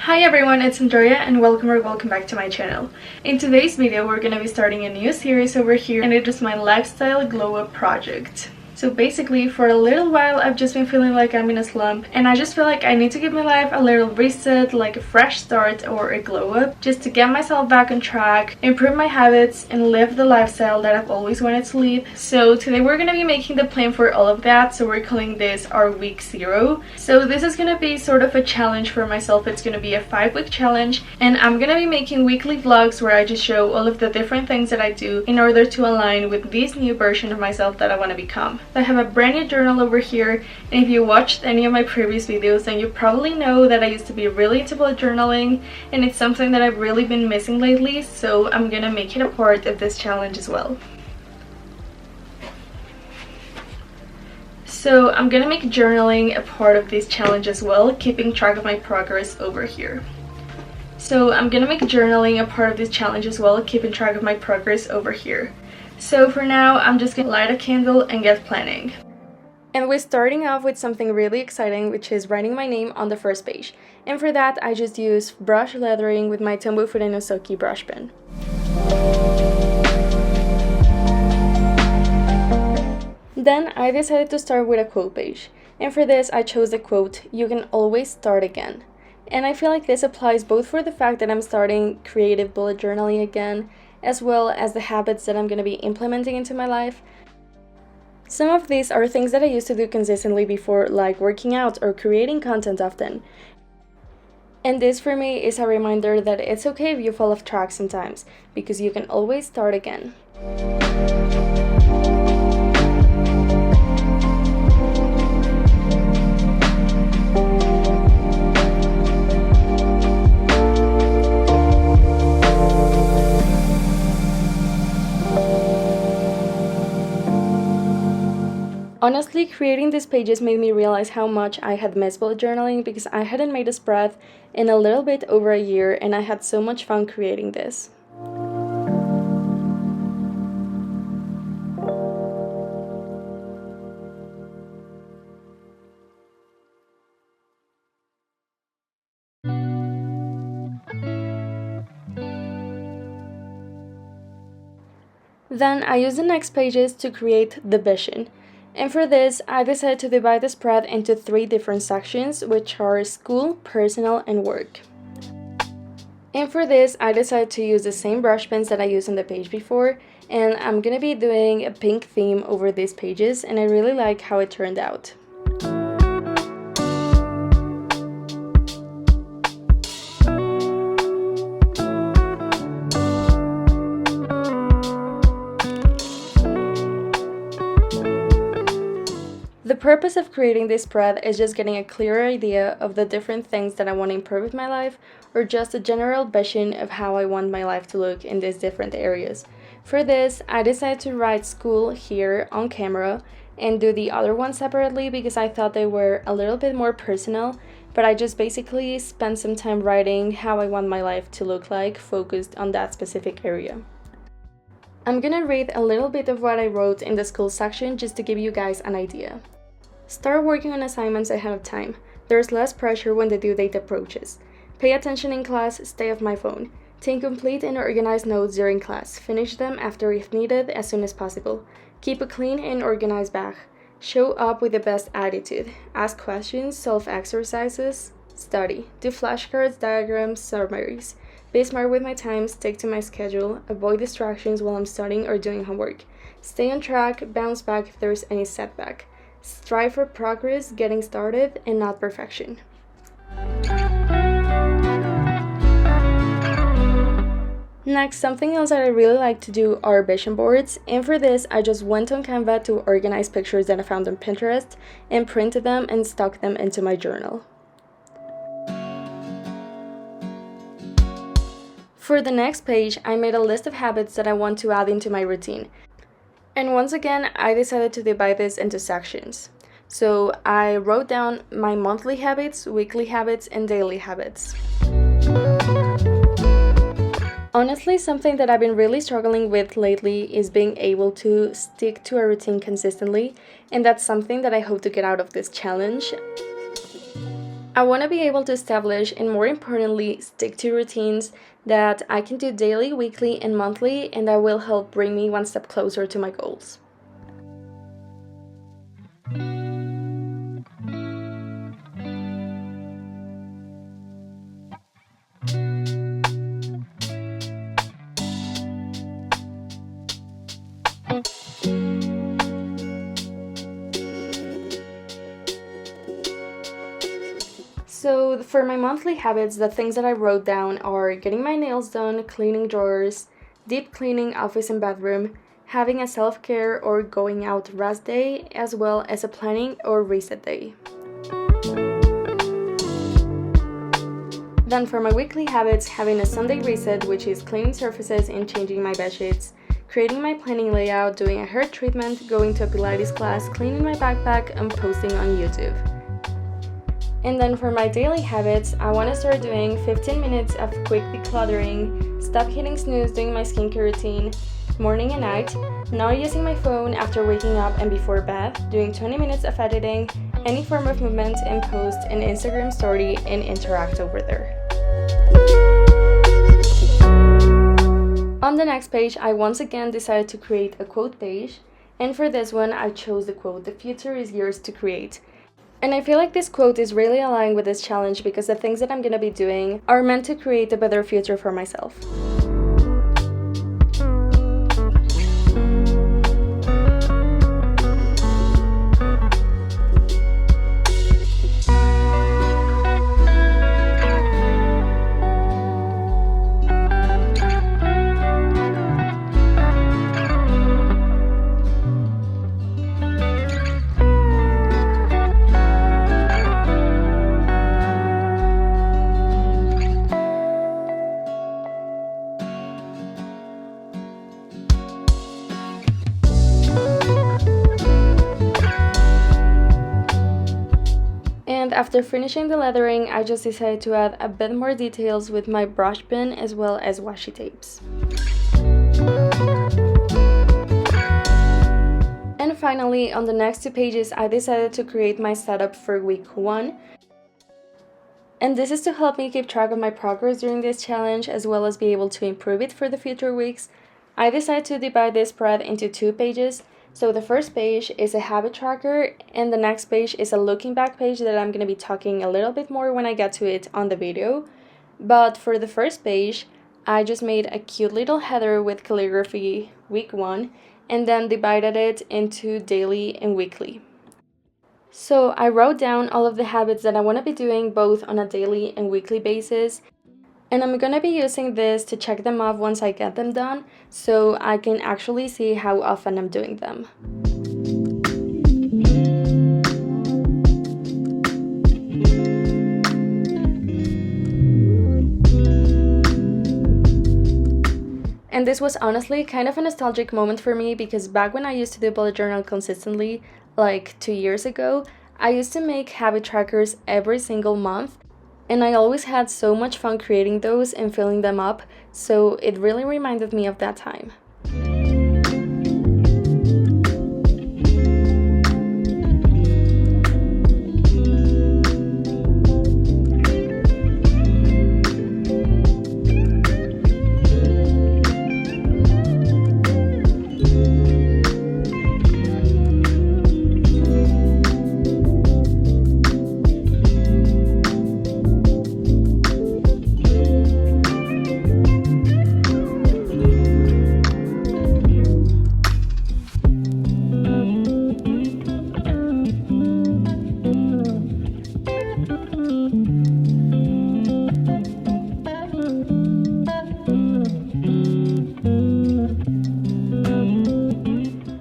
Hi everyone, it's Andrea and welcome back to my channel. In today's video we're gonna be starting a new series over here and it is my lifestyle glow up project. So basically for a little while I've just been feeling like I'm in a slump and I just feel like I need to give my life a little reset, like a fresh start or a glow up, just to get myself back on track, improve my habits and live the lifestyle that I've always wanted to live. So today we're gonna be making the plan for all of that, so we're calling this our week 0. So this is gonna be sort of a challenge for myself. It's gonna be a 5-week challenge and I'm gonna be making weekly vlogs where I just show all of the different things that I do in order to align with this new version of myself that I want to become. I have a brand new journal over here, and if you watched any of my previous videos then you probably know that I used to be really into bullet journaling and it's something that I've really been missing lately, so I'm gonna make it a part of this challenge as well. So I'm gonna make journaling a part of this challenge as well, keeping track of my progress over here. So for now, I'm just gonna light a candle and get planning. And we're starting off with something really exciting, which is writing my name on the first page. And for that, I just use brush lettering with my Tombow Fudenosuke brush pen. Then I decided to start with a quote page. And for this, I chose the quote, "You can always start again." And I feel like this applies both for the fact that I'm starting creative bullet journaling again, as well as the habits that I'm going to be implementing into my life. Some of these are things that I used to do consistently before, like working out or creating content often. And this for me is a reminder that it's okay if you fall off track sometimes, because you can always start again. Honestly, creating these pages made me realize how much I had missed bullet journaling because I hadn't made a spread in a little bit over a year and I had so much fun creating this. Then I used the next pages to create the vision. And for this, I decided to divide the spread into 3 different sections, which are school, personal, and work. And for this, I decided to use the same brush pens that I used on the page before, and I'm gonna be doing a pink theme over these pages, and I really like how it turned out. The purpose of creating this spread is just getting a clearer idea of the different things that I want to improve with my life, or just a general vision of how I want my life to look in these different areas. For this, I decided to write school here on camera and do the other one separately because I thought they were a little bit more personal, but I just basically spent some time writing how I want my life to look like, focused on that specific area. I'm gonna read a little bit of what I wrote in the school section just to give you guys an idea. Start working on assignments ahead of time. There's less pressure when the due date approaches. Pay attention in class, stay off my phone. Take complete and organized notes during class. Finish them after if needed as soon as possible. Keep a clean and organized bag. Show up with the best attitude. Ask questions, solve exercises, study. Do flashcards, diagrams, summaries. Be smart with my time, stick to my schedule, avoid distractions while I'm studying or doing homework. Stay on track, bounce back if there's any setback. Strive for progress, getting started, and not perfection. Next, something else that I really like to do are vision boards, and for this I just went on Canva to organize pictures that I found on Pinterest and printed them and stuck them into my journal. For the next page, I made a list of habits that I want to add into my routine. And once again, I decided to divide this into sections. So I wrote down my monthly habits, weekly habits, and daily habits. Honestly, something that I've been really struggling with lately is being able to stick to a routine consistently, and that's something that I hope to get out of this challenge. I want to be able to establish and, more importantly, stick to routines that I can do daily, weekly, and monthly, and that will help bring me one step closer to my goals. So for my monthly habits, the things that I wrote down are getting my nails done, cleaning drawers, deep cleaning office and bedroom, having a self-care or going out rest day, as well as a planning or reset day. Then for my weekly habits, having a Sunday reset, which is cleaning surfaces and changing my bedsheets, creating my planning layout, doing a hair treatment, going to a Pilates class, cleaning my backpack, and posting on YouTube. And then for my daily habits, I want to start doing 15 minutes of quick decluttering, stop hitting snooze doing my skincare routine, morning and night, not using my phone after waking up and before bed, doing 20 minutes of editing, any form of movement, and post an Instagram story and interact over there. On the next page, I once again decided to create a quote page, and for this one, I chose the quote, "The future is yours to create." And I feel like this quote is really aligned with this challenge because the things that I'm going to be doing are meant to create a better future for myself. And after finishing the lettering, I just decided to add a bit more details with my brush pen as well as washi tapes. And finally, on the next two pages, I decided to create my setup for week 1. And this is to help me keep track of my progress during this challenge as well as be able to improve it for the future weeks. I decided to divide this spread into 2 pages. So the first page is a habit tracker and the next page is a looking back page that I'm going to be talking a little bit more when I get to it on the video. But for the first page, I just made a cute little header with calligraphy week 1 and then divided it into daily and weekly. So I wrote down all of the habits that I want to be doing both on a daily and weekly basis. And I'm going to be using this to check them off once I get them done, so I can actually see how often I'm doing them. And this was honestly kind of a nostalgic moment for me because back when I used to do bullet journal consistently, like 2 years ago, I used to make habit trackers every single month. And I always had so much fun creating those and filling them up, so it really reminded me of that time.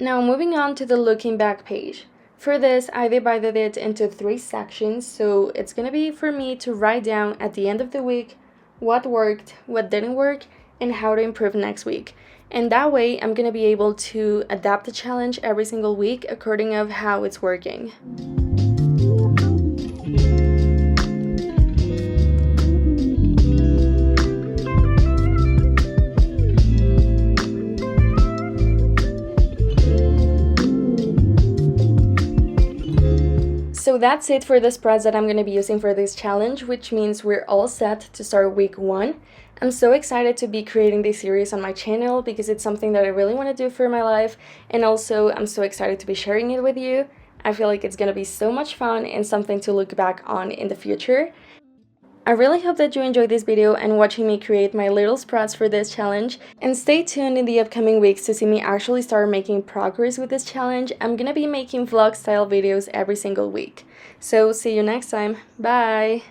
Now moving on to the looking back page. For this, I divided it into 3 sections, so it's gonna be for me to write down at the end of the week what worked, what didn't work, and how to improve next week. And that way, I'm gonna be able to adapt the challenge every single week according of how it's working. So that's it for the spreads that I'm going to be using for this challenge, which means we're all set to start week 1. I'm so excited to be creating this series on my channel because it's something that I really want to do for my life, and also I'm so excited to be sharing it with you. I feel like it's going to be so much fun and something to look back on in the future. I really hope that you enjoyed this video and watching me create my little spreads for this challenge, and stay tuned in the upcoming weeks to see me actually start making progress with this challenge. I'm gonna be making vlog style videos every single week. So see you next time. Bye!